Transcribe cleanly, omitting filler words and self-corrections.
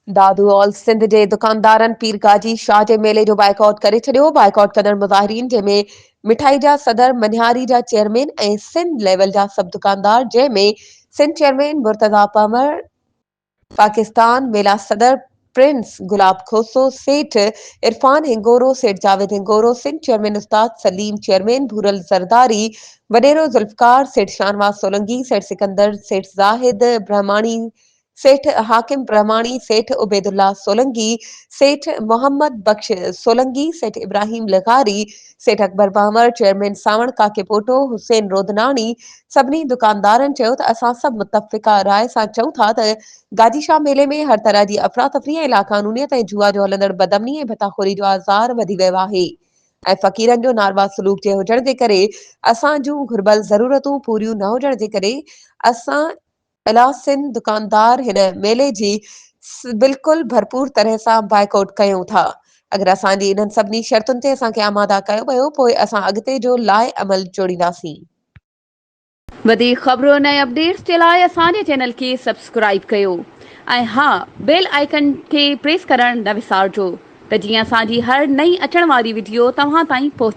दादूआल सिंध जे दुकानदारनि पीर गाजी शाह जे मेले जो बाइकआउट करे छॾियो। बाइकआउट कंदड़ मुज़ाहिरीन जंहिंमें मिठाई जा सदर, मनिहारी जा चेयरमैन ऐं सिंध लेवल जा सभु दुकानदार, जंहिंमें सिंध चेयरमैन मुर्तज़ा पंवर, पाकिस्तान मेला सदर प्रिंस गुलाब खोसो, सेठ इरफान हिंगोरो, सेठ जावेद हिंगोरो, सिंध चेयरमैन उस्ताद सलीम, चेयरमैन भूरल जरदारी, वडेरो जुल्फकार, सेठ शाहनवाज सोलंकी, सेठ सिकंदर, सेठ जाहिद ब्रह्माणी, सेठ हाकिम ब्रह्माणी, सेठ उबैदुल्ला सोलंकी, सेठ मोहम्मद बख्श सोलंकी, सेठ इब्राहिम लगारी, सेठ अकबर बामर, चेयरमैन सावण काके पोटो, हुसैन रोदनानी, सभिनी दुकानदारनि चयो त असां सभु मुतफ़िका राय सां चऊं था त गाजी शाह मेले में हर तरह जी अफ़रा तफ़री ऐं लाक़ानूनियत ऐं जुआ जो हलंदड़ बदमनी ऐं भताखोरी जो आज़ार वधी वियो आहे ऐं फ़क़ीरनि जो नारवा सलूक जे हुजण जे करे असां जूं घुर्बल ज़रूरतूं पूरियूं न हुजण जे करे असां इला सिंध दुकानदार हिन मेले जी बिल्कुलु भरपूर तरह सां बाइकआउट कयूं था। अगर असांजी इन्हनि सभिनी शर्तुनि ते असांखे आमादा कयो वियो पोइ असां अॻिते जो लाइ अमल जोड़ींदासीं। वधीक ख़बरुनि ऐं अपडेट्स जे लाइ असांजे चैनल खे सब्सक्राइब कयो ऐं हा, बेल आइकन खे प्रेस करणु न विसारिजो त जीअं असांजी हर नई अचण वारी वीडियो तव्हां ताईं पहुची